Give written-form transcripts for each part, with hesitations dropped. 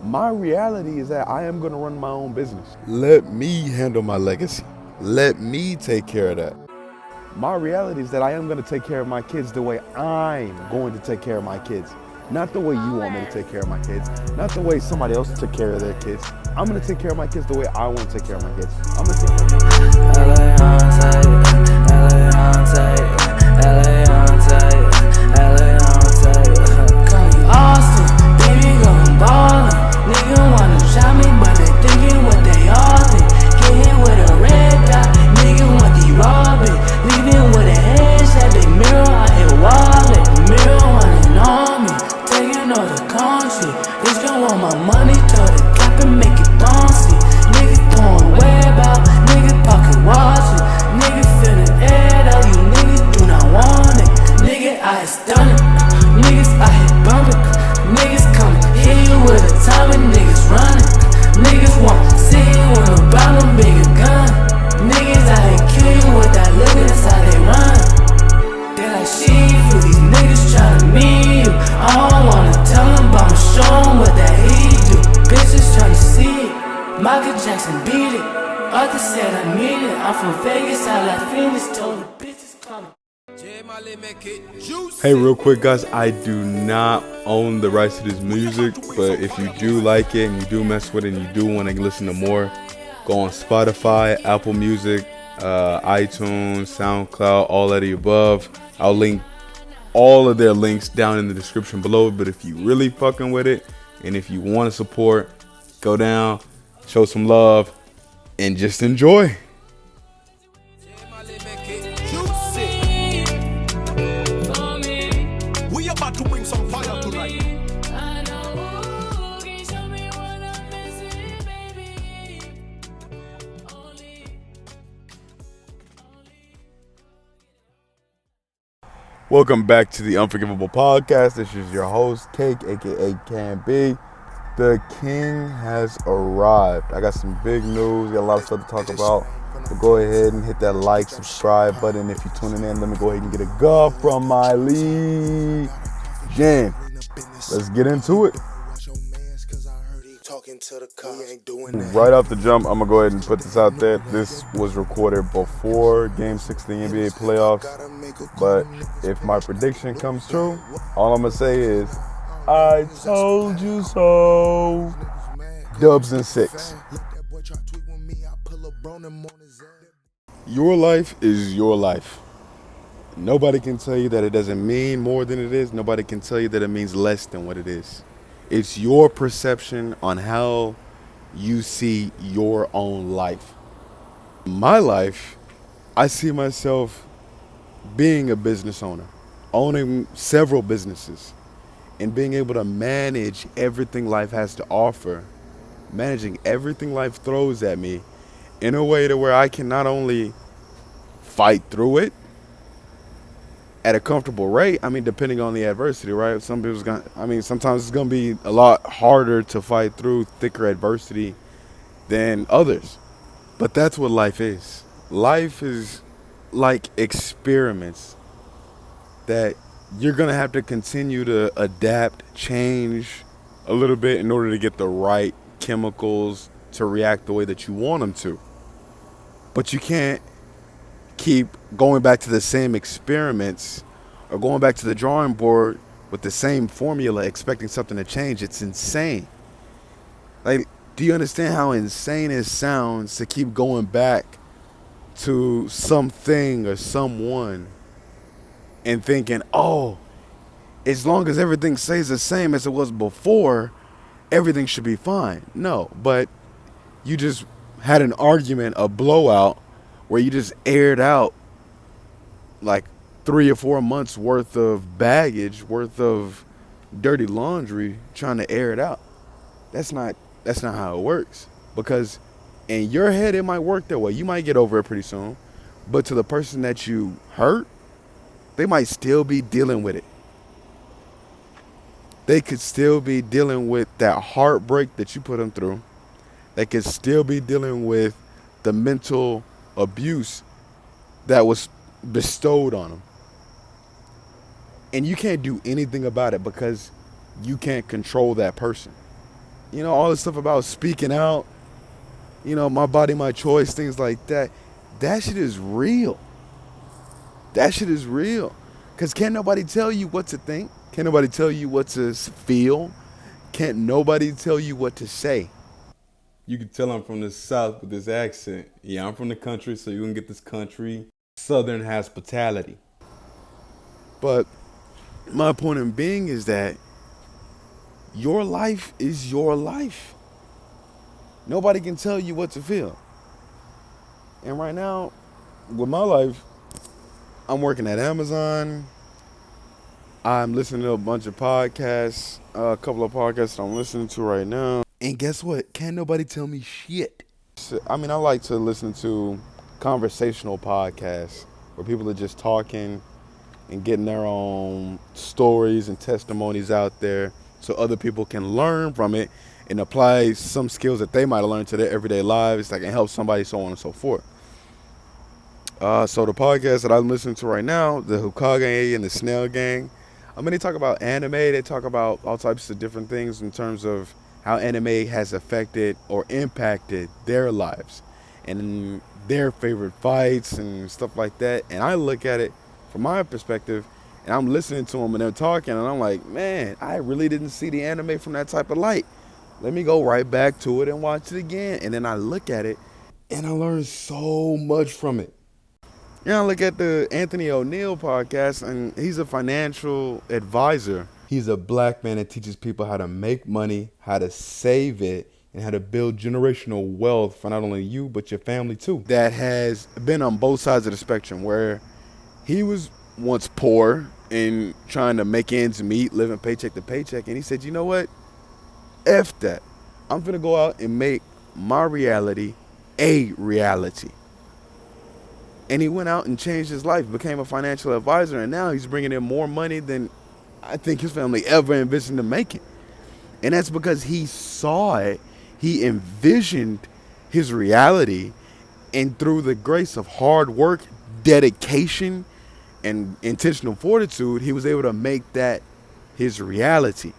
My reality is that I am going to run my own business. Let me handle my legacy. Let me take care of that. My reality is that I am going to take care of my kids the way I'm going to take care of my kids. Not the way you want me to take care of my kids. Not the way somebody else took care of their kids. I'm going to take care of my kids the way I want to take care of my kids. I'm going to take care of my Austin, baby, going ballin'. Nigga wanna shot me, but they thinking what they all think. Get hit with a red dot, nigga want the robbing. Leaving with a headshot, big mirror out here wallet. Mirror wanting on me, taking all the country. Bitch gon' want my money, tell the cap and make it bouncy. Niggas throwing web out, niggas pocket watching. Niggas feeling aired out, you niggas do not want it. Nigga, I stunning, niggas I hit bumping. Niggas coming, hit you with a time and niggas running. Niggas want to see you with a problem, bigger gun. Niggas out here kill you with that look, that's how they run. They like shit for these niggas tryna meet you. I don't wanna tell them, but I'ma show them what that he do. Bitches tryna see it, Michael Jackson beat it. Arthur said I need it, I'm from Vegas, I like Phoenix, told the bitches coming. Hey, real quick, guys, I do not own the rights to this music, but if you do like it and you do mess with it and you do want to listen to more, go on Spotify, Apple Music, iTunes, SoundCloud, all of the above. I'll link all of their links down in the description below, but if you really fucking with it and if you want to support, go down, show some love, and just enjoy. Welcome back to the Unforgivable Podcast. This is your host, Cake, aka Can Be. The King has arrived. I got some big news, got a lot of stuff to talk about. So go ahead and hit that like, subscribe button. If you're tuning in, let me go ahead and get a go from my lead. Jen, let's get into it. Right off the jump, I'm going to go ahead and put this out there. This was recorded before Game 6 of the NBA playoffs. But if my prediction comes true, all I'm going to say is, I told you so. Dubs in 6. Your life is your life. Nobody can tell you that it doesn't mean more than it is. Nobody can tell you that it means less than what it is. It's your perception on how you see your own life. My life, I see myself being a business owner, owning several businesses, and being able to manage everything life has to offer, managing everything life throws at me in a way to where I can not only fight through it at a comfortable rate, I mean, depending on the adversity, right? Sometimes it's gonna be a lot harder to fight through thicker adversity than others. But that's what life is. Life is like experiments that you're gonna have to continue to adapt, change a little bit in order to get the right chemicals to react the way that you want them to. But you can't keep going back to the same experiments or going back to the drawing board with the same formula expecting something to change. It's insane. Like, do you understand how insane it sounds to keep going back to something or someone and thinking, oh, as long as everything stays the same as it was before, everything should be fine? No, but you just had an argument, a blowout, where you just aired out like 3 or 4 months worth of baggage, worth of dirty laundry, trying to air it out. That's not how it works. Because in your head, it might work that way. You might get over it pretty soon. But to the person that you hurt, they might still be dealing with it. They could still be dealing with that heartbreak that you put them through. They could still be dealing with the mental abuse that was bestowed on them. And you can't do anything about it because you can't control that person. all this stuff about speaking out, my body, my choice, things like that. That shit is real. That shit is real. Because can't nobody tell you what to think. Can't nobody tell you what to feel. Can't nobody tell you what to say. You can tell I'm from the South with this accent. Yeah, I'm from the country, so you can get this country Southern hospitality. But my point in being is that your life is your life. Nobody can tell you what to feel. And right now, with my life, I'm working at Amazon. I'm listening to a bunch of podcasts, a couple of podcasts that I'm listening to right now. And guess what? Can't nobody tell me shit. I mean, I like to listen to conversational podcasts where people are just talking and getting their own stories and testimonies out there so other people can learn from it and apply some skills that they might have learned to their everyday lives that can help somebody, so on and so forth. So the podcast that I'm listening to right now, the Hookahge and the Snail gang, I mean, they talk about anime. They talk about all types of different things in terms of how anime has affected or impacted their lives and their favorite fights and stuff like that. And I look at it from my perspective, and I'm listening to them and they're talking, and I'm like, man, I really didn't see the anime from that type of light. Let me go right back to it and watch it again. And then I look at it, and I learn so much from it. I look at the Anthony O'Neill podcast, and he's a financial advisor. He's a black man that teaches people how to make money, how to save it, and how to build generational wealth for not only you, but your family too. That has been on both sides of the spectrum, where he was once poor and trying to make ends meet, living paycheck to paycheck. And he said, you know what? F that. I'm going to go out and make my reality a reality. And he went out and changed his life, became a financial advisor, and now he's bringing in more money than I think his family ever envisioned him making. And that's because he saw it, he envisioned his reality, and through the grace of hard work, dedication, and intentional fortitude, he was able to make that his reality.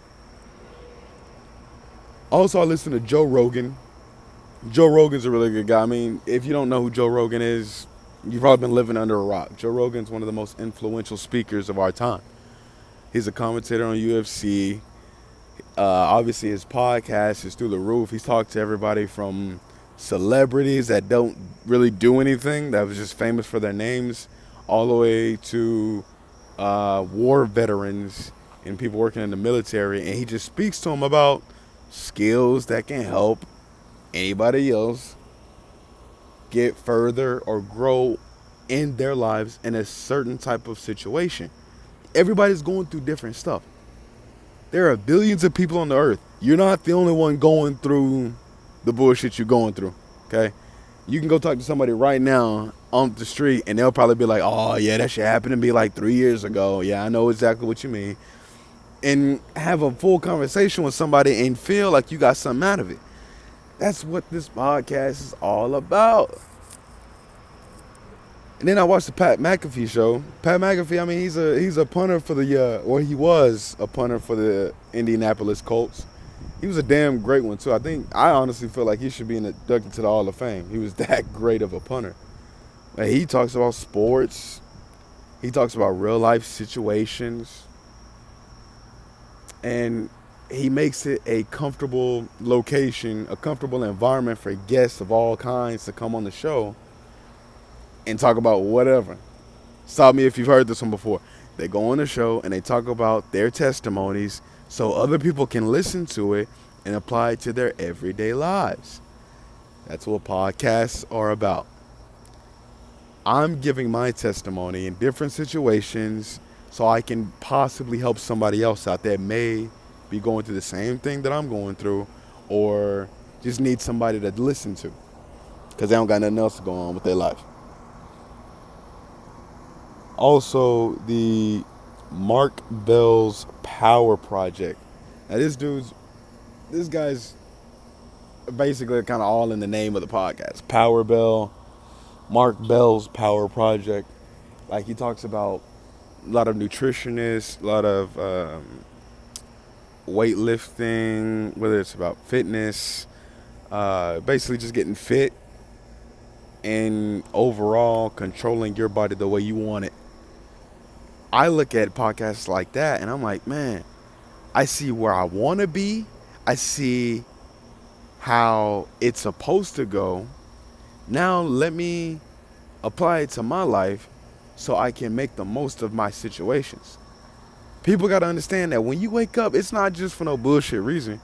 Also, I listen to Joe Rogan. Joe Rogan's a really good guy. I mean, if you don't know who Joe Rogan is, you've probably been living under a rock. Joe Rogan's one of the most influential speakers of our time. He's a commentator on UFC. Obviously, his podcast is through the roof. He's talked to everybody from celebrities that don't really do anything, that was just famous for their names, all the way to war veterans and people working in the military. And he just speaks to them about skills that can help anybody else get further or grow in their lives in a certain type of situation. Everybody's going through different stuff. There are billions of people on the earth. You're not the only one going through the bullshit you're going through, okay? You can go talk to somebody right now on the street, and they'll probably be like, oh, yeah, that shit happened to me like 3 years ago. Yeah, I know exactly what you mean. And have a full conversation with somebody and feel like you got something out of it. That's what this podcast is all about. And then I watched the Pat McAfee show. Pat McAfee, I mean, he's a punter for he was a punter for the Indianapolis Colts. He was a damn great one too. I honestly feel like he should be inducted into the Hall of Fame. He was that great of a punter. Like, he talks about sports. He talks about real life situations. And he makes it a comfortable location, a comfortable environment for guests of all kinds to come on the show and talk about whatever. Stop me if you've heard this one before. They go on the show and they talk about their testimonies so other people can listen to it and apply it to their everyday lives. That's what podcasts are about. I'm giving my testimony in different situations so I can possibly help somebody else out that may be going through the same thing that I'm going through, or just need somebody to listen to because they don't got nothing else to go on with their life. Also, the Mark Bell's Power Project. Now, this guy's basically kind of all in the name of the podcast. Power Bell, Mark Bell's Power Project. Like, he talks about a lot of nutritionists, a lot of weightlifting, whether it's about fitness, basically just getting fit and overall controlling your body the way you want it. I look at podcasts like that and I'm like, man, I see where I want to be. I see how it's supposed to go. Now let me apply it to my life so I can make the most of my situations. People got to understand that when you wake up, it's not just for no bullshit reason.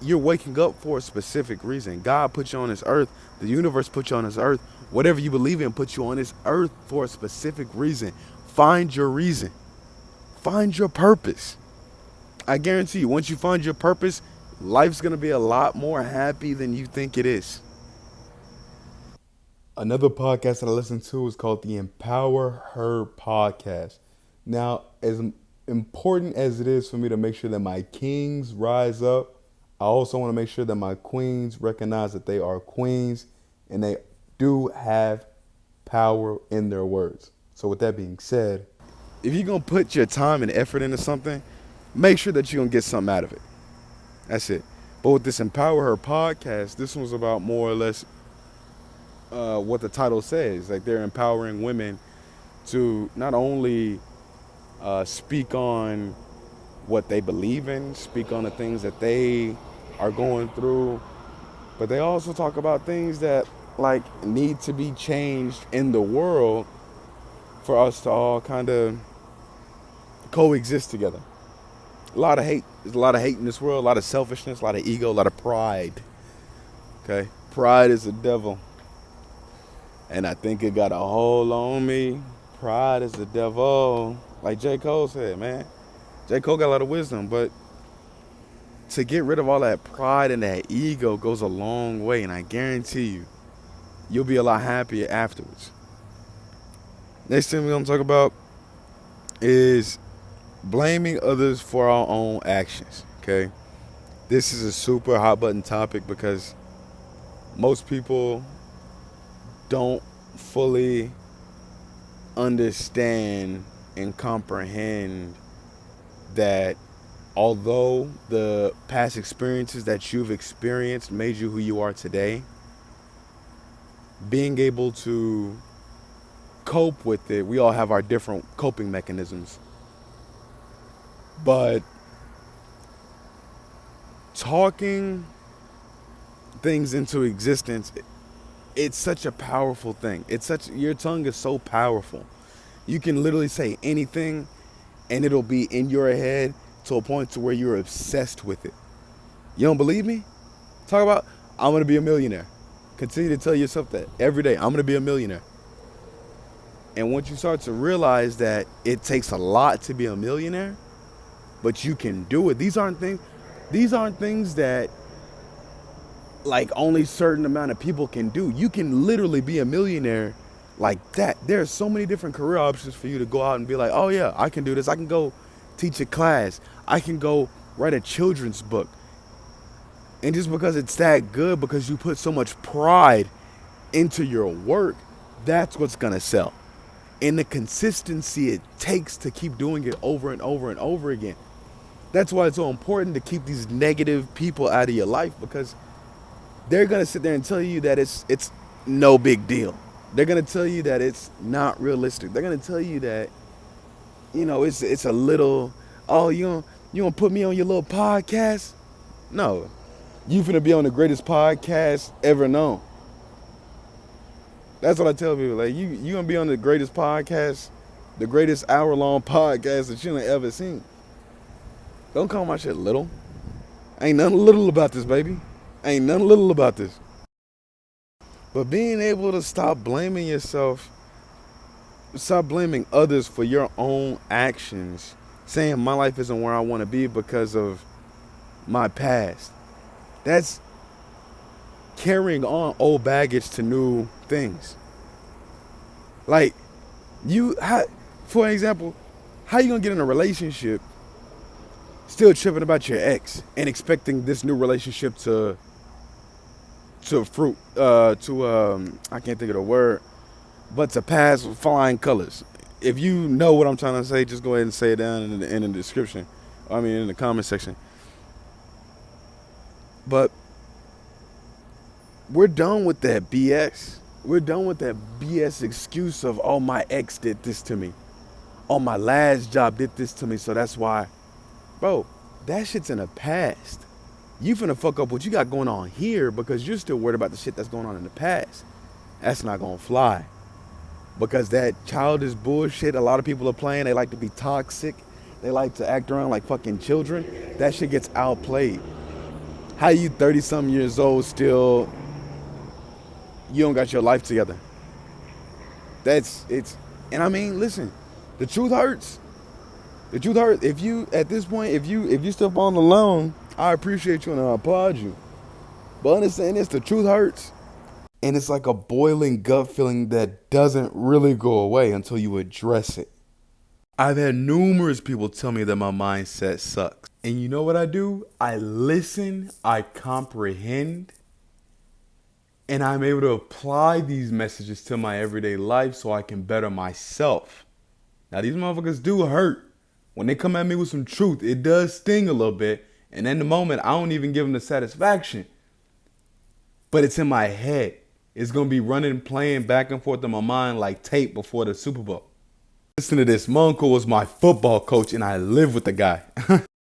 You're waking up for a specific reason. God put you on this earth. The universe put you on this earth. Whatever you believe in put you on this earth for a specific reason. Find your reason. Find your purpose. I guarantee you, once you find your purpose, life's going to be a lot more happy than you think it is. Another podcast that I listen to is called the Empower Her podcast. Now, as important as it is for me to make sure that my kings rise up, I also want to make sure that my queens recognize that they are queens and they do have power in their words. So with that being said, If you're going to put your time and effort into something, make sure that you're going to get something out of it. That's it. But with this Empower Her podcast, this one's about more or less what the title says. Like, they're empowering women to not only speak on what they believe in, speak on the things that they are going through, but they also talk about things that like need to be changed in the world for us to all kind of coexist together. A lot of hate. There's a lot of hate in this world, a lot of selfishness, a lot of ego, a lot of pride. Okay? Pride is the devil. And I think it got a hold on me. Pride is the devil. Like J. Cole said, man. J. Cole got a lot of wisdom, but to get rid of all that pride and that ego goes a long way, and I guarantee you, you'll be a lot happier afterwards. Next thing we're going to talk about is blaming others for our own actions, okay? This is a super hot button topic because most people don't fully understand and comprehend that although the past experiences that you've experienced made you who you are today, being able to cope with it, we all have our different coping mechanisms. But talking things into existence, it's such a powerful thing. Your tongue is so powerful. You can literally say anything and it'll be in your head to a point to where you're obsessed with it. You don't believe me? Talk about, I'm going to be a millionaire. Continue to tell yourself that every day. I'm going to be a millionaire. And once you start to realize that it takes a lot to be a millionaire, but you can do it. These aren't things that like only certain amount of people can do. You can literally be a millionaire like that. There are so many different career options for you to go out and be like, oh yeah, I can do this. I can go teach a class. I can go write a children's book. And just because it's that good, because you put so much pride into your work, that's what's gonna sell. And the consistency it takes to keep doing it over and over and over again. That's why it's so important to keep these negative people out of your life, because they're gonna sit there and tell you that it's no big deal. They're gonna tell you that it's not realistic. They're gonna tell you that, it's a little, oh, you gonna put me on your little podcast? No, you finna be on the greatest podcast ever known. That's what I tell people. Like, you gonna be on the greatest podcast, the greatest hour-long podcast that you ain't ever seen. Don't call my shit little. Ain't nothing little about this, baby. Ain't nothing little about this. But being able to stop blaming yourself, stop blaming others for your own actions, saying my life isn't where I want to be because of my past. That's carrying on old baggage to new things. Like, for example, how you gonna get in a relationship still tripping about your ex and expecting this new relationship to fruit, I can't think of the word, but to pass with flying colors? If you know what I'm trying to say, just go ahead and say it down in the description. In the comment section. But we're done with that BS. We're done with that BS excuse of, oh, my ex did this to me. Oh, my last job did this to me, so that's why. Bro, that shit's in the past. You finna fuck up what you got going on here because you're still worried about the shit that's going on in the past. That's not gonna fly. Because that childish bullshit a lot of people are playing, they like to be toxic. They like to act around like fucking children. That shit gets outplayed. How you 30-something years old still, you don't got your life together? And I mean, listen, the truth hurts. The truth hurts. If you, at this point, if you still falling alone, I appreciate you and I applaud you. But understand this, the truth hurts. And it's like a boiling gut feeling that doesn't really go away until you address it. I've had numerous people tell me that my mindset sucks. And you know what I do? I listen, I comprehend, and I'm able to apply these messages to my everyday life so I can better myself. Now, these motherfuckers do hurt. When they come at me with some truth, it does sting a little bit. And in the moment, I don't even give them the satisfaction. But it's in my head. It's going to be running, playing back and forth in my mind like tape before the Super Bowl. Listen to this. My uncle was my football coach, and I live with the guy.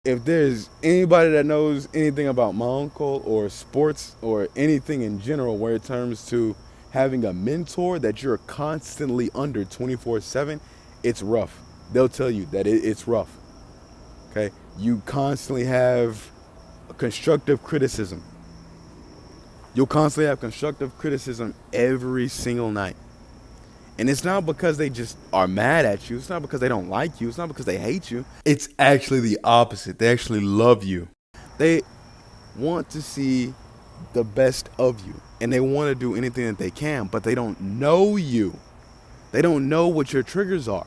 If there's anybody that knows anything about my uncle or sports or anything in general where it comes to having a mentor that you're constantly under 24/7, it's rough. They'll tell you that it's rough. Okay? You constantly have constructive criticism. You'll constantly have constructive criticism every single night. And it's not because they just are mad at you. It's not because they don't like you. It's not because they hate you. It's actually the opposite. They actually love you. They want to see the best of you. And they want to do anything that they can, but they don't know you. They don't know what your triggers are,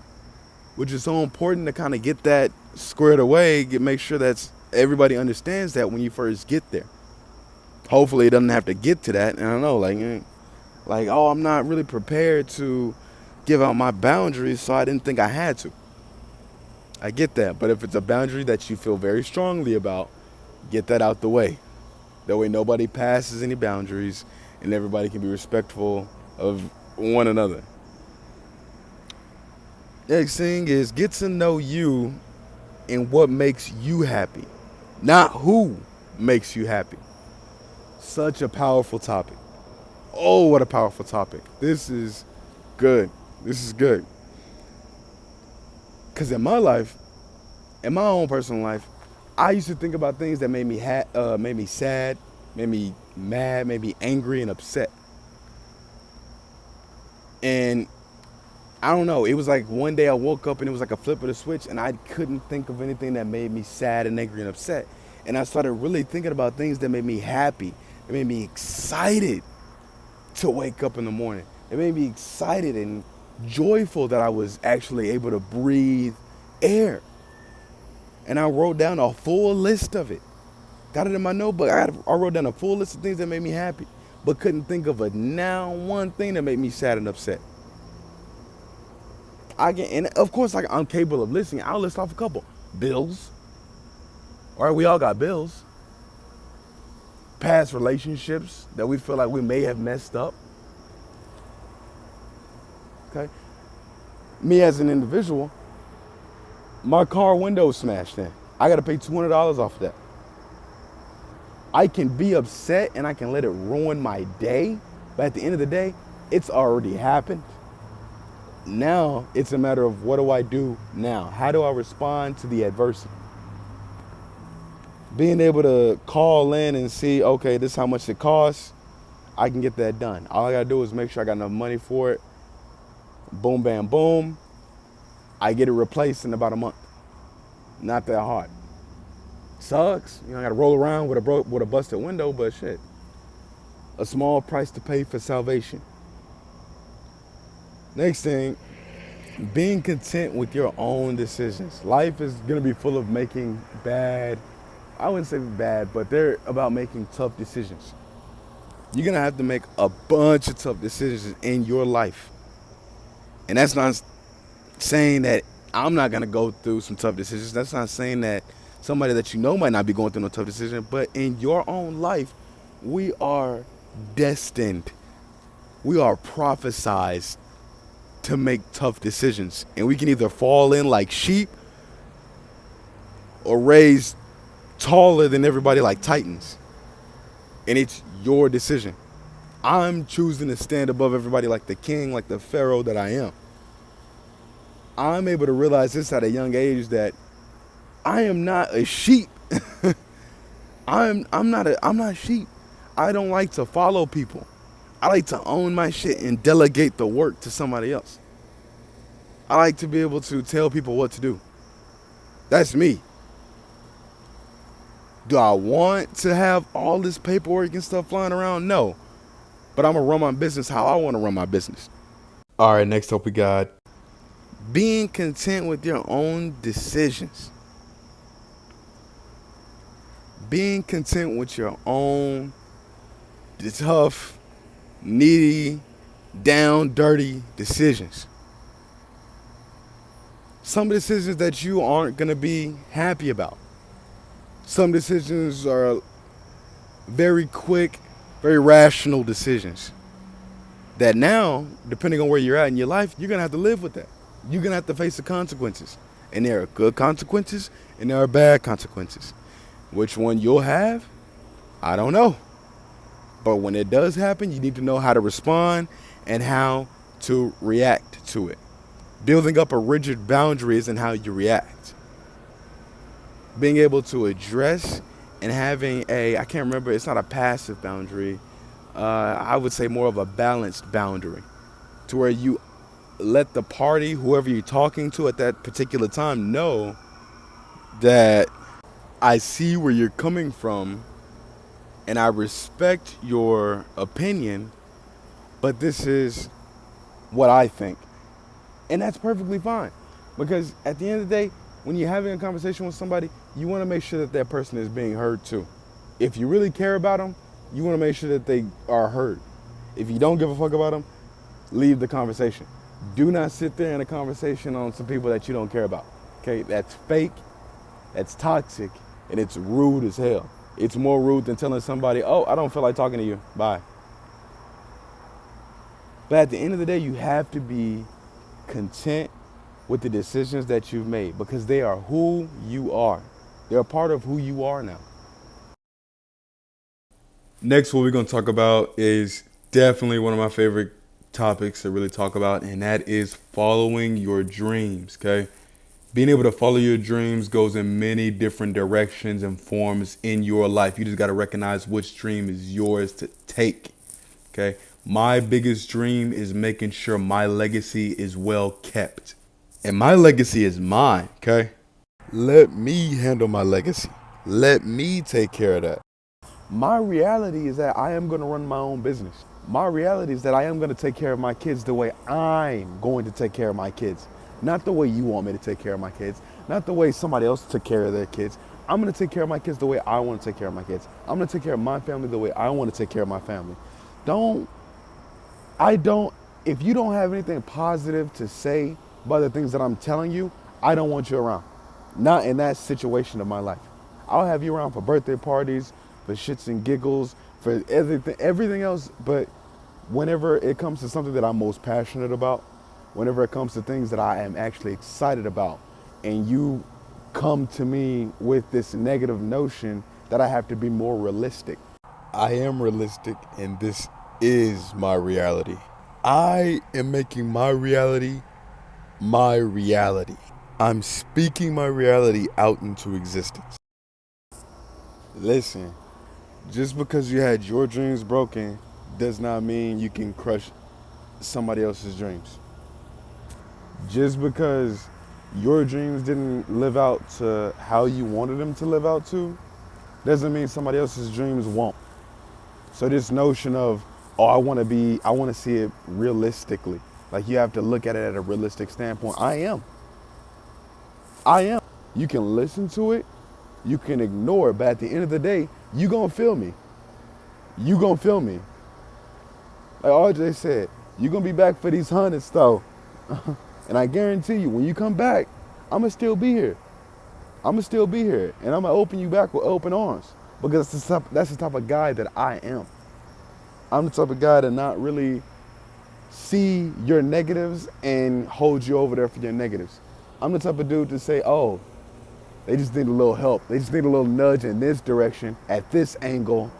which is so important to kind of get that squared away, make sure that everybody understands that when you first get there. Hopefully it doesn't have to get to that. And I don't know, like, oh, I'm not really prepared to give out my boundaries, so I didn't think I had to. I get that. But if it's a boundary that you feel very strongly about, get that out the way. That way nobody passes any boundaries and everybody can be respectful of one another. Next thing is get to know you and what makes you happy, not who makes you happy. Such a powerful topic. Oh, what a powerful topic. This is good. This is good. Because in my life, in my own personal life, I used to think about things that made me sad, made me mad, made me angry and upset. And I don't know, it was like one day I woke up and it was like a flip of the switch and I couldn't think of anything that made me sad and angry and upset. And I started really thinking about things that made me happy. It made me excited to wake up in the morning. It made me excited and joyful that I was actually able to breathe air. And I wrote down a full list of it. Got it in my notebook. I wrote down a full list of things that made me happy, but couldn't think of one thing that made me sad and upset. And of course, like, I'm capable of listening. I'll list off a couple. Bills. All right, we all got bills. Past relationships that we feel like we may have messed up. Okay. Me as an individual, my car window smashed in. I got to pay $200 off of that. I can be upset and I can let it ruin my day, but at the end of the day, it's already happened. Now it's a matter of what do I do now? How do I respond to the adversity? Being able to call in and see, okay, this is how much it costs, I can get that done. All I gotta do is make sure I got enough money for it. Boom, bam, boom. I get it replaced in about a month. Not that hard. Sucks. I gotta roll around with a busted window, but shit. A small price to pay for salvation. Next thing, being content with your own decisions. Life is gonna be full of making I wouldn't say bad, but they're about making tough decisions. You're gonna have to make a bunch of tough decisions in your life. And that's not saying that I'm not gonna go through some tough decisions. That's not saying that somebody that you know might not be going through no tough decision, but in your own life, we are destined. We are prophesized to make tough decisions. And we can either fall in like sheep or raise taller than everybody like titans. And it's your decision. I'm choosing to stand above everybody like the king, like the pharaoh that I am. I'm able to realize this at a young age that I am not a sheep. I'm not sheep. I don't like to follow people. I like to own my shit and delegate the work to somebody else. I like to be able to tell people what to do. That's me. Do I want to have all this paperwork and stuff flying around? No. But I'm going to run my business how I want to run my business. All right, next up we got Being content with your own decisions. Being content with your own tough, needy, down, dirty decisions. Some decisions that you aren't going to be happy about. Some decisions are very quick, very rational decisions that now, depending on where you're at in your life, you're going to have to live with that. You're going to have to face the consequences. And there are good consequences and there are bad consequences. Which one you'll have, I don't know. But when it does happen, you need to know how to respond and how to react to it. Building up a rigid boundary isn't how you react. Being able to address and having I can't remember, it's not a passive boundary. I would say more of a balanced boundary to where you let the party, whoever you're talking to at that particular time, know that I see where you're coming from and I respect your opinion, but this is what I think. And that's perfectly fine. Because at the end of the day, when you're having a conversation with somebody, you want to make sure that that person is being heard too. If you really care about them, you want to make sure that they are heard. If you don't give a fuck about them, leave the conversation. Do not sit there in a conversation on some people that you don't care about. Okay, that's fake, that's toxic, and it's rude as hell. It's more rude than telling somebody, oh, I don't feel like talking to you, bye. But at the end of the day, you have to be content with the decisions that you've made because they are who you are. They're a part of who you are now. next. What we're going to talk about is definitely one of my favorite topics to really talk about, and that is following your dreams. Okay, being able to follow your dreams goes in many different directions and forms in your life. You just got to recognize which dream is yours to take. Okay, my biggest dream is making sure my legacy is well kept, and my legacy is mine. Okay, let me handle my legacy. Let me take care of that. My reality is that I am going to run my own business. My reality is that I am going to take care of my kids the way I'm going to take care of my kids. Not the way you want me to take care of my kids. Not the way somebody else took care of their kids. I'm going to take care of my kids the way I want to take care of my kids. I'm going to take care of my family the way I want to take care of my family. If you don't have anything positive to say about the things that I'm telling you, I don't want you around. Not in that situation of my life. I'll have you around for birthday parties, for shits and giggles, for everything else. But whenever it comes to something that I'm most passionate about, whenever it comes to things that I am actually excited about, and you come to me with this negative notion that I have to be more realistic. I am realistic, and this is my reality. I am making my reality my reality. I'm speaking my reality out into existence. Listen, just because you had your dreams broken does not mean you can crush somebody else's dreams. Just because your dreams didn't live out to how you wanted them to live out to, doesn't mean somebody else's dreams won't. So this notion of, oh, I want to see it realistically. Like you have to look at it at a realistic standpoint. I am. You can listen to it, you can ignore it, but at the end of the day, you gonna feel me. You gonna feel me. Like RJ said, you gonna be back for these hundreds though. And I guarantee you, when you come back, I'ma still be here. I'm gonna still be here, and I'm gonna open you back with open arms because that's the type of guy that I am. I'm the type of guy to not really see your negatives and hold you over there for your negatives. I'm the type of dude to say, oh, they just need a little help. They just need a little nudge in this direction, at this angle.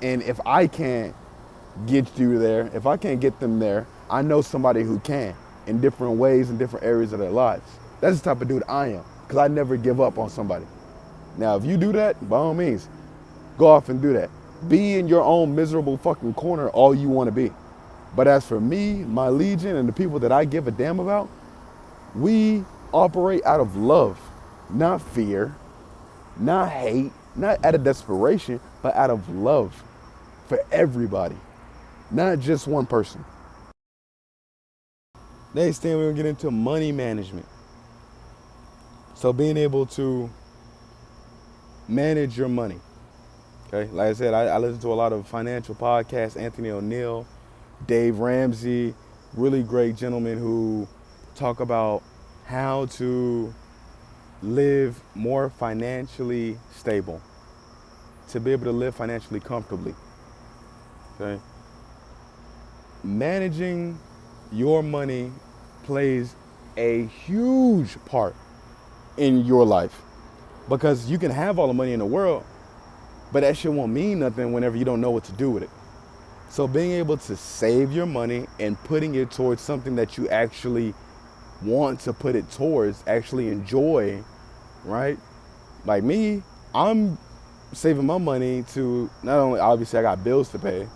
And if I can't get you there, if I can't get them there, I know somebody who can in different ways, in different areas of their lives. That's the type of dude I am, because I never give up on somebody. Now, if you do that, by all means, go off and do that. Be in your own miserable fucking corner all you want to be. But as for me, my legion, and the people that I give a damn about, we operate out of love, not fear, not hate, not out of desperation, but out of love for everybody, not just one person. Next thing, we're gonna get into money management. So being able to manage your money. Okay, like I said, I listen to a lot of financial podcasts, Anthony O'Neill, Dave Ramsey, really great gentlemen who talk about how to live more financially stable, to be able to live financially comfortably. Okay, managing your money plays a huge part in your life, because you can have all the money in the world, but that shit won't mean nothing whenever you don't know what to do with it. So being able to save your money and putting it towards something that you actually want to put it towards, actually enjoy, right? Like me, I'm saving my money to, not only, obviously I got bills to pay,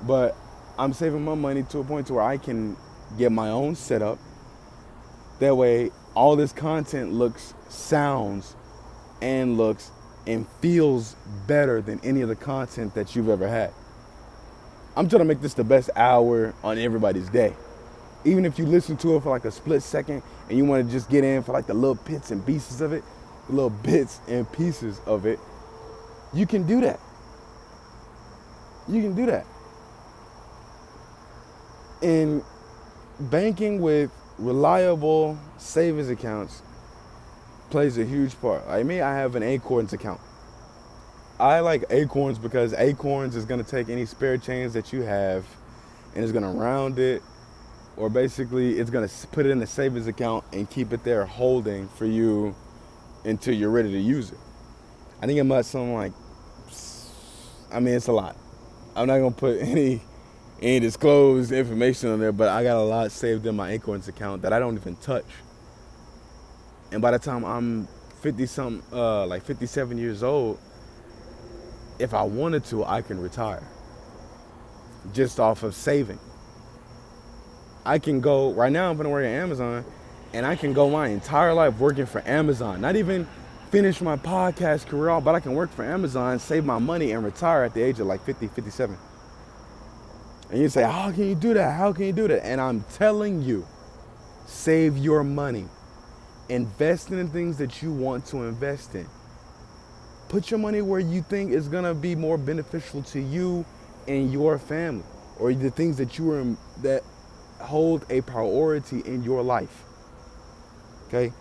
but I'm saving my money to a point to where I can get my own setup. That way, all this content sounds and feels better than any of the content that you've ever had. I'm trying to make this the best hour on everybody's day. Even if you listen to it for like a split second and you want to just get in for like the little bits and pieces of it, you can do that. You can do that. And banking with reliable savings accounts plays a huge part. Like me, I have an Acorns account. I like Acorns because Acorns is going to take any spare change that you have and it's going to round it, or basically it's going to put it in a savings account and keep it there holding for you until you're ready to use it. I think it must something like, it's a lot. I'm not going to put any disclosed information on there, but I got a lot saved in my Acorns account that I don't even touch. And by the time I'm 57 years old, if I wanted to, I can retire just off of saving. I can go, right now I'm gonna work at Amazon, and I can go my entire life working for Amazon, not even finish my podcast career off, but I can work for Amazon, save my money, and retire at the age of like 50, 57. And you say, how can you do that? How can you do that? And I'm telling you, save your money. Invest in the things that you want to invest in. Put your money where you think is gonna be more beneficial to you and your family, or the things that hold a priority in your life. Okay?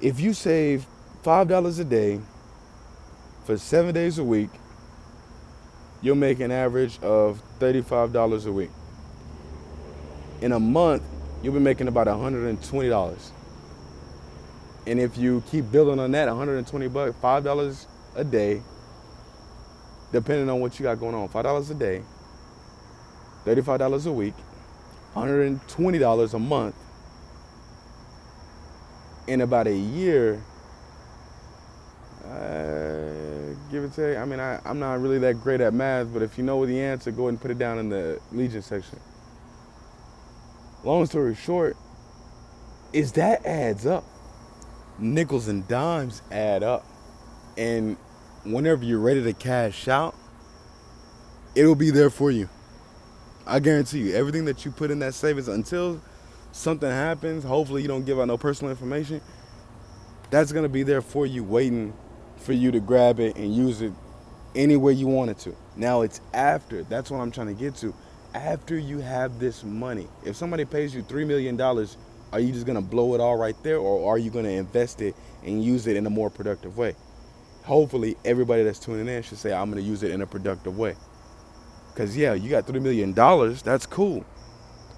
If you save $5 a day for 7 days a week, you'll make an average of $35 a week. In a month, you'll be making about $120. And if you keep building on that, $120, $5 a day, depending on what you got going on, $5 a day, $35 a week, $120 a month. In about a year, give or take, I'm not really that great at math, but if you know the answer, go ahead and put it down in the Legion section. Long story short, is that adds up. Nickels and dimes add up. And whenever you're ready to cash out, it'll be there for you. I guarantee you, everything that you put in that savings until something happens, hopefully you don't give out no personal information, that's going to be there for you, waiting for you to grab it and use it any way you want it to. Now it's after, that's what I'm trying to get to. After you have this money, if somebody pays you $3 million, Are you just gonna blow it all right there, or are you gonna invest it and use it in a more productive way? Hopefully, everybody that's tuning in should say, I'm gonna use it in a productive way. Cause yeah, you got $3 million. That's cool,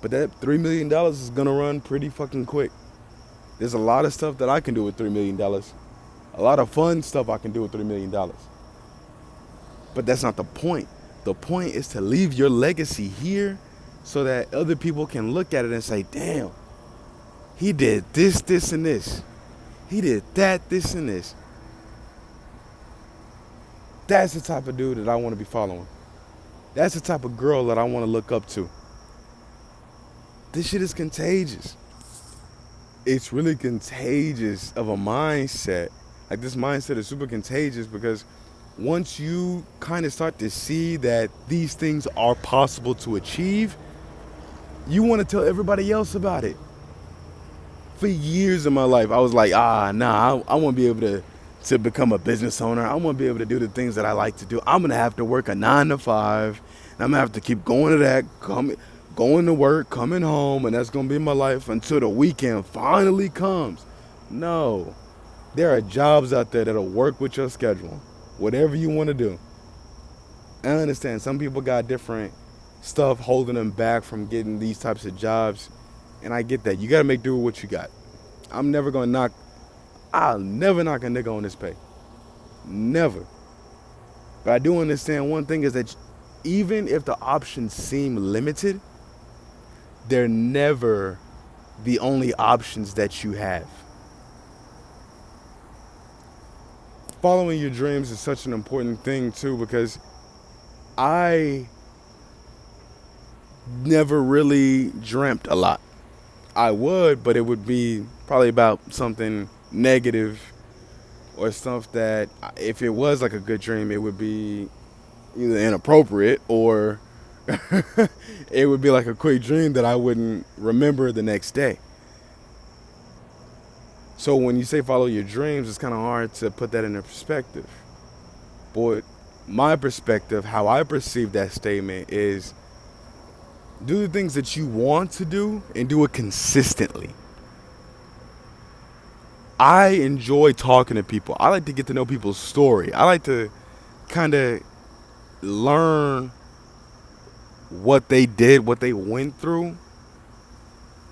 but that $3 million is gonna run pretty fucking quick. There's a lot of stuff that I can do with $3 million. A lot of fun stuff I can do with $3 million. But that's not the point. The point is to leave your legacy here so that other people can look at it and say, damn, he did this, this, and this. He did that, this, and this. That's the type of dude that I want to be following. That's the type of girl that I want to look up to. This shit is contagious. It's really contagious of a mindset. Like, this mindset is super contagious because once you kind of start to see that these things are possible to achieve, you want to tell everybody else about it. For years of my life, I was like, I want to be able to become a business owner. I want to be able to do the things that I like to do. I'm going to have to work a 9 to 5. And I'm going to have to keep going to that, going to work, coming home, and that's going to be my life until the weekend finally comes. No. There are jobs out there that'll work with your schedule. Whatever you want to do. I understand some people got different stuff holding them back from getting these types of jobs. And I get that. You got to make do with what you got. I'll never knock a nigga on his pay. Never. But I do understand one thing is that even if the options seem limited, they're never the only options that you have. Following your dreams is such an important thing too, because I never really dreamt a lot. I would, but it would be probably about something negative or stuff that if it was like a good dream, it would be either inappropriate or it would be like a quick dream that I wouldn't remember the next day. So when you say follow your dreams, it's kind of hard to put that into perspective. But my perspective, how I perceive that statement is do the things that you want to do and do it consistently. I enjoy talking to people. I like to get to know people's story. I like to kind of learn what they did, what they went through,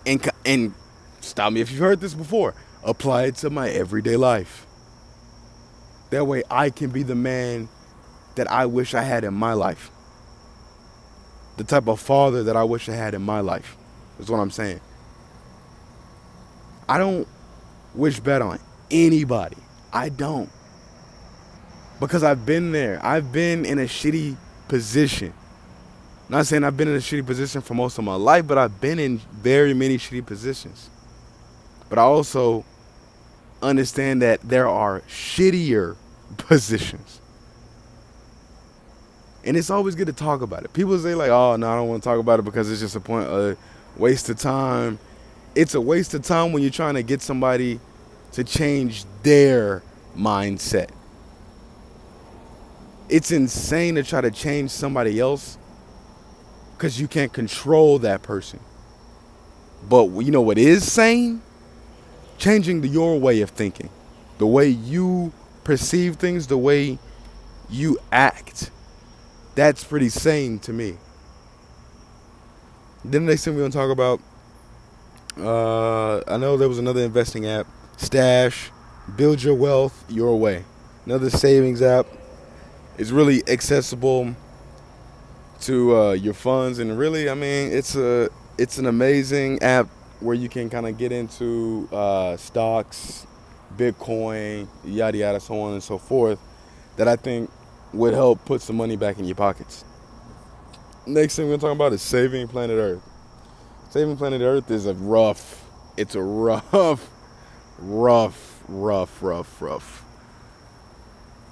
and stop me if you've heard this before, apply it to my everyday life. That way I can be the man that I wish I had in my life. The type of father that I wish I had in my life is what I'm saying. I don't wish bad on anybody. I don't. Because I've been there. I've been in a shitty position. Not saying I've been in a shitty position for most of my life, but I've been in very many shitty positions. But I also understand that there are shittier positions. And it's always good to talk about it. People say like, oh, no, I don't want to talk about it because it's just a waste of time. It's a waste of time when you're trying to get somebody to change their mindset. It's insane to try to change somebody else because you can't control that person. But you know what is sane? Changing your way of thinking. The way you perceive things, the way you act. That's pretty sane to me. Then the next thing we're going to talk about, I know there was another investing app, Stash, Build Your Wealth Your Way. Another savings app. It's really accessible to your funds, and really, I mean, it's an amazing app where you can kind of get into stocks, Bitcoin, yada yada, so on and so forth, that I think would help put some money back in your pockets. Next thing we're going to talk about is Saving Planet Earth. Saving Planet Earth is a rough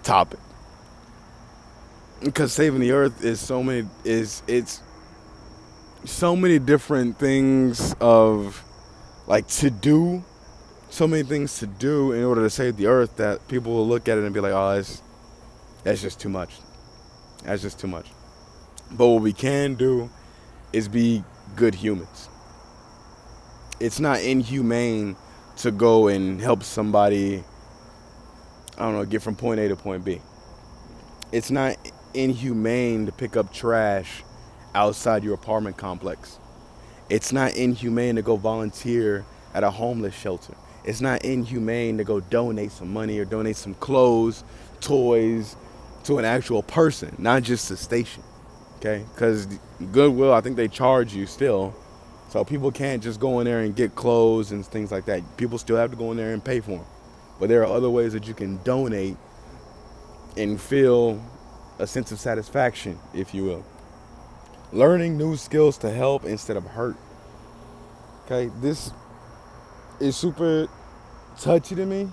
topic. Because saving the earth is it's so many different things of like to do, so many things to do in order to save the earth that people will look at it and be like, oh, that's just too much. That's just too much. But what we can do is be good humans. It's not inhumane to go and help somebody, I don't know, get from point A to point B. It's not inhumane to pick up trash outside your apartment complex. It's not inhumane to go volunteer at a homeless shelter. It's not inhumane to go donate some money or donate some clothes, toys to an actual person, not just a station. Okay? Because Goodwill, I think they charge you still. So people can't just go in there and get clothes and things like that. People still have to go in there and pay for them. But there are other ways that you can donate and feel a sense of satisfaction, if you will. Learning new skills to help instead of hurt. Okay, this is super touchy to me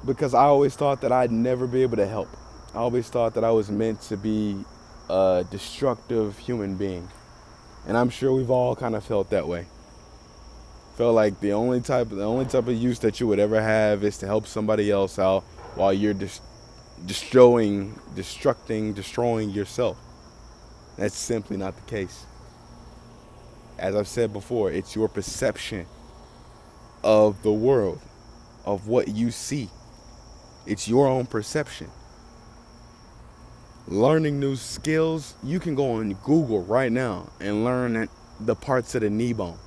because I always thought that I'd never be able to help. I always thought that I was meant to be a destructive human being. And I'm sure we've all kind of felt that way. Felt like the only type of use that you would ever have is to help somebody else out while you're destroying yourself. That's simply not the case. As I've said before, it's your perception of the world, of what you see. It's your own perception. Learning new skills, you can go on Google right now and learn the parts of the knee bone.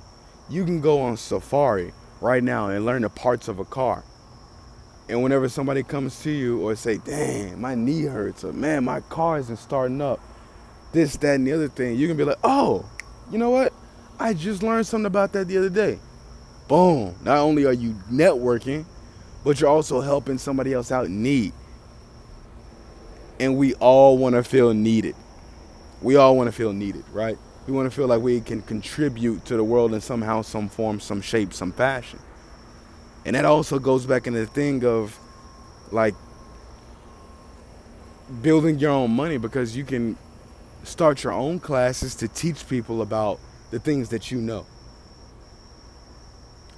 You can go on Safari right now and learn the parts of a car. And whenever somebody comes to you or say, dang, my knee hurts, or man, my car isn't starting up, this, that, and the other thing, you can be like, oh, you know what? I just learned something about that the other day. Boom. Not only are you networking, but you're also helping somebody else out in need. And we all want to feel needed. We all want to feel needed, right? We want to feel like we can contribute to the world in somehow, some form, some shape, some fashion. And that also goes back into the thing of like building your own money, because you can start your own classes to teach people about the things that you know.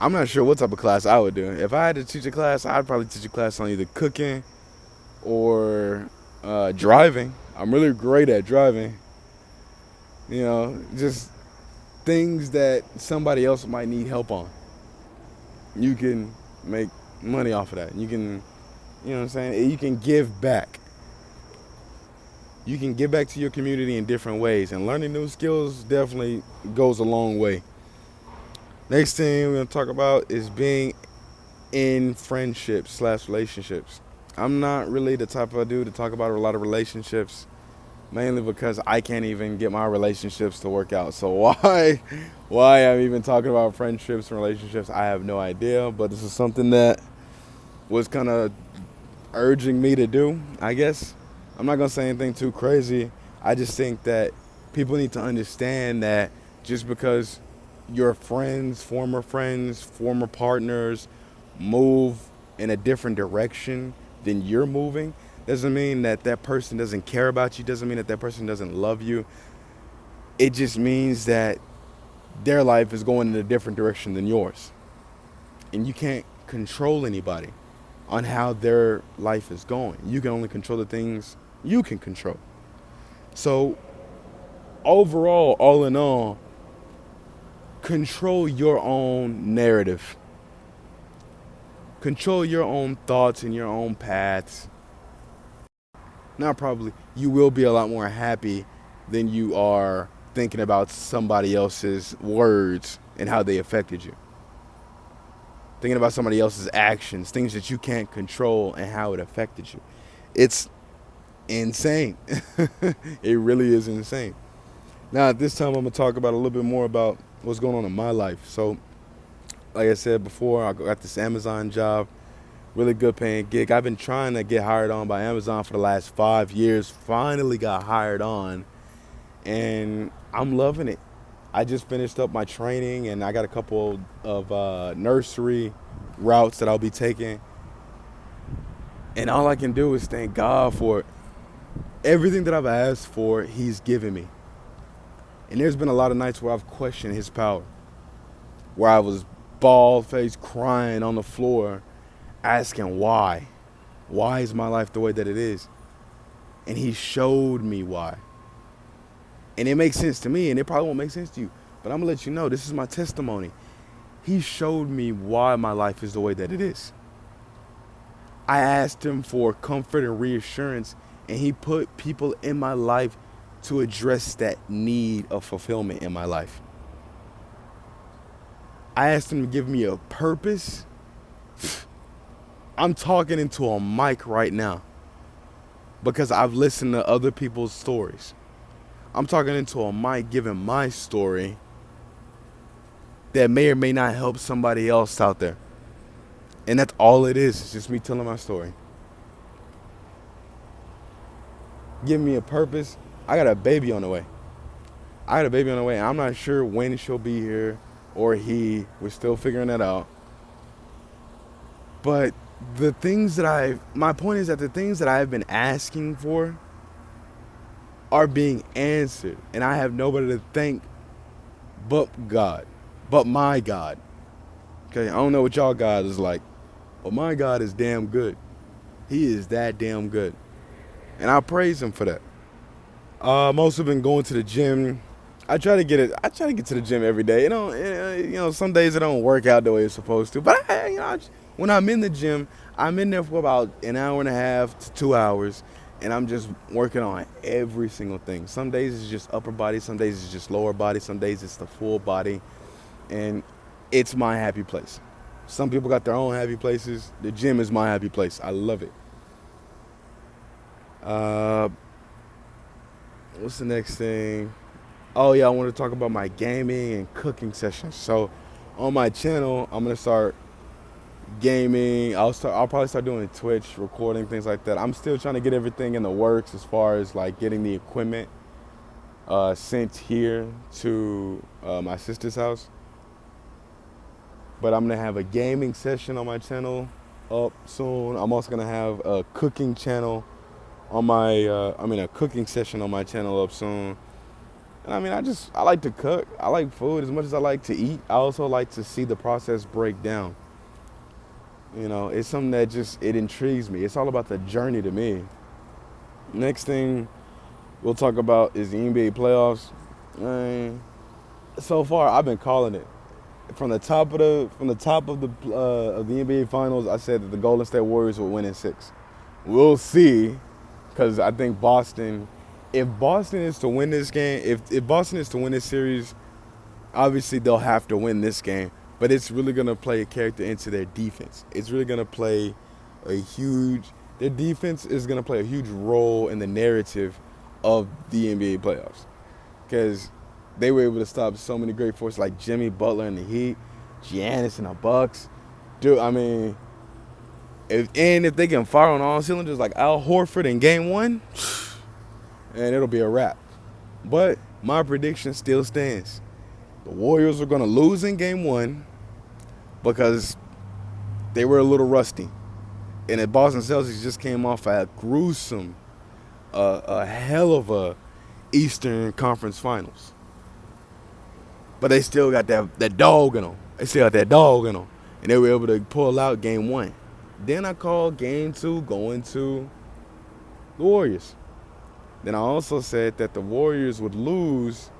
I'm not sure what type of class I would do. If I had to teach a class, I'd probably teach a class on either cooking or driving. I'm really great at driving. You know, just things that somebody else might need help on. You can make money off of that. You can, you know what I'm saying? You can give back. You can give back to your community in different ways. And learning new skills definitely goes a long way. Next thing we're going to talk about is being in friendships / relationships. I'm not really the type of dude to talk about a lot of relationships, mainly because I can't even get my relationships to work out. So why I'm even talking about friendships and relationships, I have no idea. But this is something that was kind of urging me to do, I guess. I'm not going to say anything too crazy. I just think that people need to understand that just because your friends, former partners move in a different direction than you're moving, doesn't mean that that person doesn't care about you, doesn't mean that that person doesn't love you. It just means that their life is going in a different direction than yours. And you can't control anybody on how their life is going. You can only control the things you can control. So overall, all in all, control your own narrative. Control your own thoughts and your own paths. Now probably you will be a lot more happy than you are thinking about somebody else's words and how they affected you. Thinking about somebody else's actions, things that you can't control and how it affected you. It's insane. It really is insane. Now at this time I'm going to talk about a little bit more about what's going on in my life. So like I said before, I got this Amazon job, really good paying gig. I've been trying to get hired on by Amazon for the last 5 years. Finally got hired on, and I'm loving it. I just finished up my training, and I got a couple of nursery routes that I'll be taking. And all I can do is thank God for everything that I've asked for, He's given me. And there's been a lot of nights where I've questioned His power, where I was bald-faced crying on the floor, asking why. Why is my life the way that it is? And He showed me why. And it makes sense to me, and it probably won't make sense to you. But I'm going to let you know, this is my testimony. he showed me why my life is the way that it is. I asked him for comfort and reassurance, and he put people in my life to address that need of fulfillment in my life. I asked him to give me a purpose. I'm talking into a mic right now because I've listened to other people's stories. I'm talking into a mic giving my story that may or may not help somebody else out there. And that's all it is. It's just me telling my story. Give me a purpose. I got a baby on the way. And I'm not sure when she'll be here or he. We're still figuring that out. But my point is that the things that I've been asking for are being answered. And I have nobody to thank but God. But my God. Okay, I don't know what y'all God is like. But my God is damn good. He is that damn good. And I praise him for that. I've also been going to the gym. I try to get to the gym every day. Some days it don't work out the way it's supposed to. But when I'm in the gym, I'm in there for about an hour and a half to 2 hours, and I'm just working on every single thing. Some days it's just upper body, some days it's just lower body, some days it's the full body, and it's my happy place. Some people got their own happy places. The gym is my happy place. I love it. What's the next thing? Oh yeah, I want to talk about my gaming and cooking sessions. So on my channel, I'm gonna start gaming. I'll probably start doing Twitch, recording, things like that. I'm still trying to get everything in the works as far as like getting the equipment sent here to my sister's house. But I'm gonna have a gaming session on my channel up soon. I'm also gonna have a cooking channel on my a cooking session on my channel up soon. And I like to cook. I like food as much as I like to eat. I also like to see the process break down. It's something that it intrigues me. It's all about the journey to me. Next thing we'll talk about is the NBA playoffs. So far I've been calling it. From the top of the NBA Finals, I said that the Golden State Warriors would win in 6. We'll see, because I think if Boston is to win this game, if Boston is to win this series, obviously they'll have to win this game. But it's really gonna play a character into their defense. It's really gonna play their defense is gonna play a huge role in the narrative of the NBA playoffs, because they were able to stop so many great forces like Jimmy Butler in the Heat, Giannis in the Bucks. Dude, if they can fire on all cylinders like Al Horford in Game 1, and it'll be a wrap. But my prediction still stands. The Warriors are going to lose in Game 1 because they were a little rusty. And the Boston Celtics just came off a gruesome, a hell of a Eastern Conference Finals. But they still got that dog in them. And they were able to pull out Game 1. Then I called Game 2 going to the Warriors. Then I also said that the Warriors would lose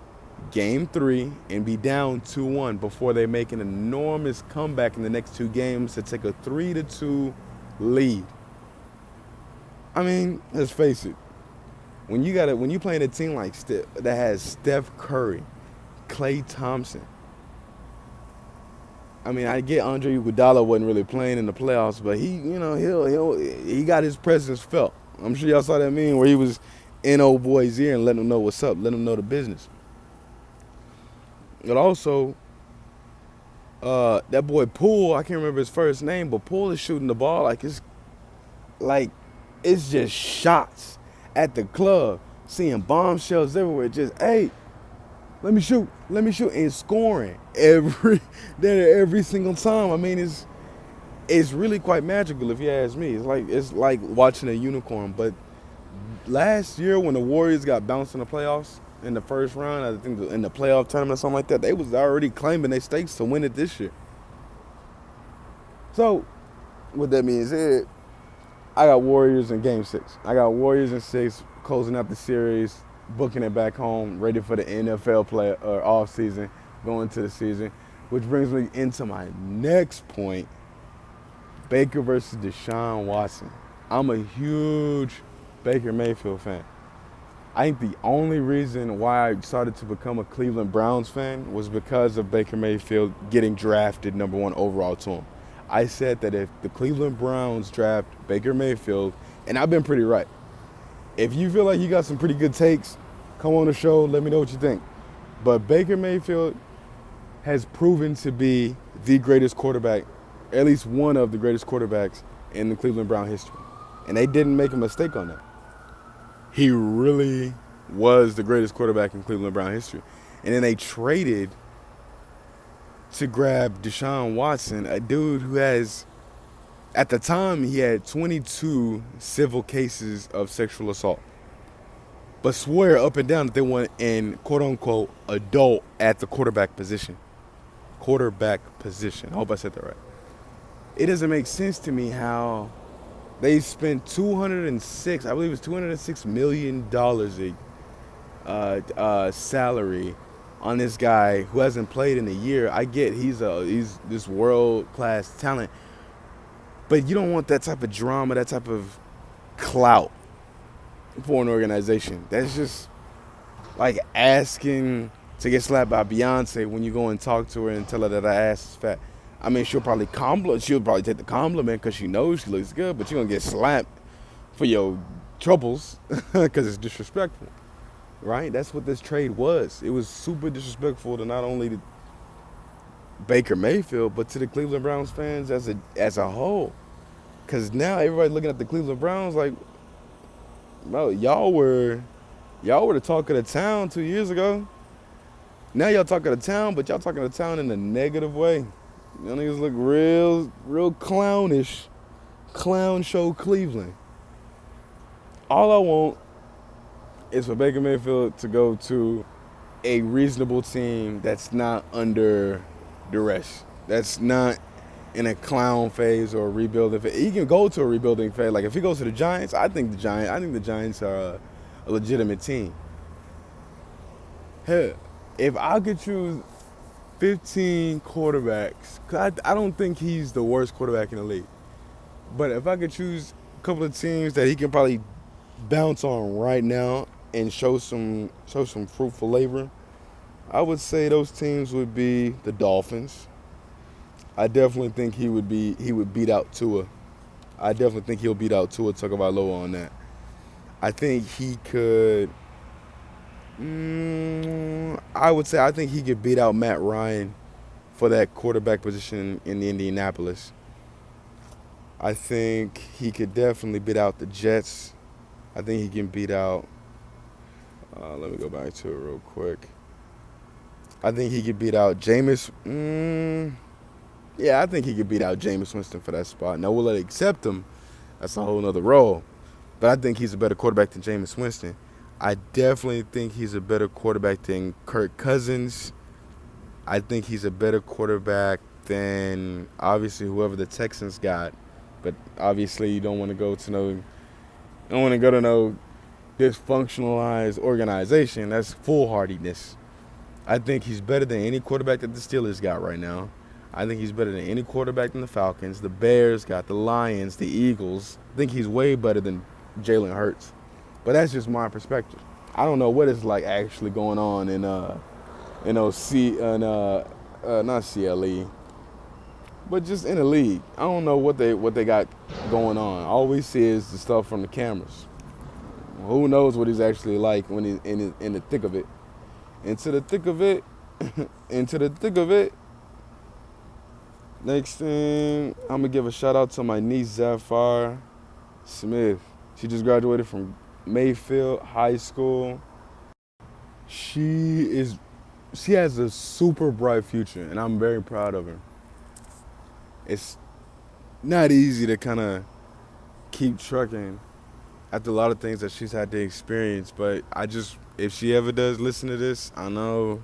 Game 3 and be down 2-1 before they make an enormous comeback in the next 2 games to take a 3-2 lead. Let's face it. When you playing a team like that has Steph Curry, Klay Thompson. I get Andre Iguodala wasn't really playing in the playoffs, but he got his presence felt. I'm sure y'all saw that meme where he was in old boy's ear and letting him know what's up, letting him know the business. But also, that boy Poole, I can't remember his first name, but Poole is shooting the ball like it's just shots at the club, seeing bombshells everywhere. Just, hey, let me shoot, and scoring every single time. It's really quite magical if you ask me. It's like watching a unicorn. But last year when the Warriors got bounced in the playoffs in the first round, I think in the playoff tournament or something like that, they was already claiming their stakes to win it this year. So, with that being said, I got Warriors in Game 6. I got Warriors in 6, closing out the series, booking it back home, ready for the NFL off season, going to the season. Which brings me into my next point, Baker versus Deshaun Watson. I'm a huge Baker Mayfield fan. I think the only reason why I started to become a Cleveland Browns fan was because of Baker Mayfield getting drafted #1 overall to him. I said that if the Cleveland Browns draft Baker Mayfield, and I've been pretty right. If you feel like you got some pretty good takes, come on the show, let me know what you think. But Baker Mayfield has proven to be the greatest quarterback, at least one of the greatest quarterbacks in the Cleveland Brown history. And they didn't make a mistake on that. He really was the greatest quarterback in Cleveland Brown history. And then they traded to grab Deshaun Watson, a dude who has, at the time, he had 22 civil cases of sexual assault, but swear up and down that they want an quote-unquote adult at the quarterback position. Quarterback position. I hope I said that right. It doesn't make sense to me how they spent $206 million salary on this guy who hasn't played in a year. I get he's this world-class talent, but you don't want that type of drama, that type of clout for an organization. That's just like asking to get slapped by Beyonce when you go and talk to her and tell her that her ass is fat. I mean, she'll probably take the compliment because she knows she looks good, but you're going to get slapped for your troubles because it's disrespectful, right? That's what this trade was. It was super disrespectful to not only the Baker Mayfield, but to the Cleveland Browns fans as a whole. Because now everybody looking at the Cleveland Browns like, bro, y'all were the talk of the town 2 years ago. Now y'all talking to town, but y'all talking to town in a negative way. Y'all niggas look real clownish. Clown show Cleveland. All I want is for Baker Mayfield to go to a reasonable team that's not under duress. That's not in a clown phase or a rebuilding phase. He can go to a rebuilding phase. Like if he goes to the Giants, I think the Giants are a legitimate team. Hell, if I could choose 15 quarterbacks, cause I don't think he's the worst quarterback in the league. But if I could choose a couple of teams that he can probably bounce on right now and show some fruitful labor, I would say those teams would be the Dolphins. I definitely think he would beat out Tua. I definitely think he'll beat out Tua Tagovailoa on that. I think he could. I think he could beat out Matt Ryan for that quarterback position in Indianapolis. I think he could definitely beat out the Jets. I think he can beat out. Let me go back to it real quick. I think he could beat out Jameis. I think he could beat out Jameis Winston for that spot. Now, will it accept him? That's a whole nother role. But I think he's a better quarterback than Jameis Winston. I definitely think he's a better quarterback than Kirk Cousins. I think he's a better quarterback than, obviously, whoever the Texans got. But obviously, you don't want to go to no dysfunctionalized organization. That's foolhardiness. I think he's better than any quarterback that the Steelers got right now. I think he's better than any quarterback than the Falcons. The Bears got the Lions, the Eagles. I think he's way better than Jalen Hurts. But that's just my perspective. I don't know what it's like actually going on in not CLE, but just in the league. I don't know what they got going on. All we see is the stuff from the cameras. Who knows what he's actually like when he's in the thick of it. Into the thick of it. Into the thick of it. Next thing, I'm going to give a shout out to my niece, Zafar Smith. She just graduated from Mayfield High School. She has a super bright future, and I'm very proud of her. It's not easy to kind of keep trucking after a lot of things that she's had to experience, but if she ever does listen to this, I know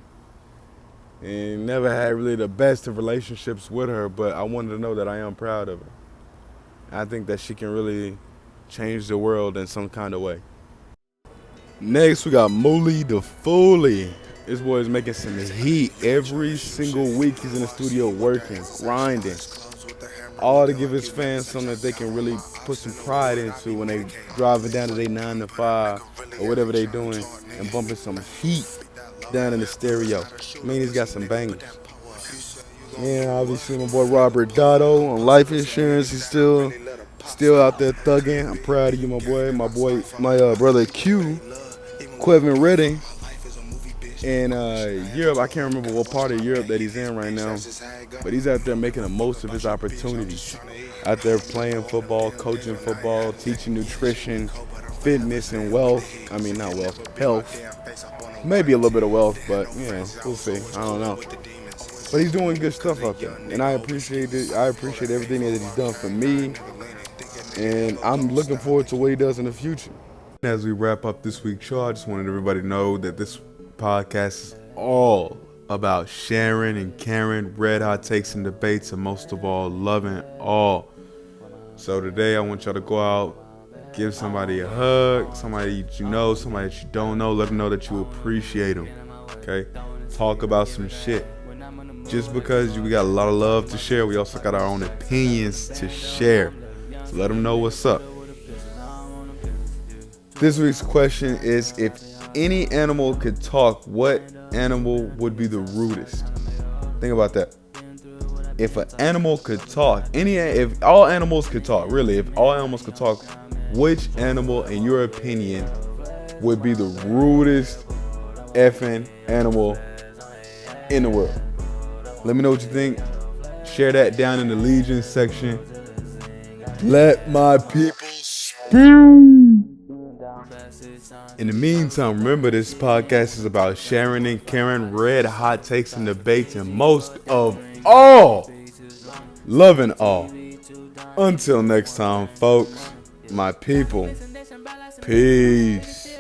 and never had really the best of relationships with her, but I wanted to know that I am proud of her. I think that she can really change the world in some kind of way. Next, we got MoolieDaFoolie. This boy is making some heat every single week. He's in the studio working, grinding, all to give his fans something that they can really put some pride into when they driving down to their 9 to 5 or whatever they doing and bumping some heat down in the stereo. I mean, he's got some bangers. And obviously my boy Robert Dado on life insurance. He's still out there thugging. I'm proud of you, my boy. My brother Q, Quevin Redding. In Europe, I can't remember what part of Europe that he's in right now, but he's out there making the most of his opportunities. Out there playing football, coaching football, teaching nutrition, fitness, and wealth. I mean, not wealth, health. Maybe a little bit of wealth, but yeah, we'll see. I don't know. But he's doing good stuff out there, and I appreciate it. I appreciate everything that he's done for me, and I'm looking forward to what he does in the future. As we wrap up this week's show, I just wanted everybody to know that this podcast is all about sharing and caring, red hot takes and debates, and most of all, loving all. So today I want y'all to go out, give somebody a hug, somebody that you know, somebody that you don't know, let them know that you appreciate them, okay? Talk about some shit. Just because we got a lot of love to share, we also got our own opinions to share. So let them know what's up. This week's question is, if any animal could talk, what animal would be the rudest? Think about that. If an animal could talk, if all animals could talk, really, if all animals could talk, which animal, in your opinion, would be the rudest effing animal in the world? Let me know what you think. Share that down in the Legion section. Let my people speak. In the meantime, remember, this podcast is about sharing and caring, red hot takes and debates, and most of all, loving all. Until next time, folks, my people, peace.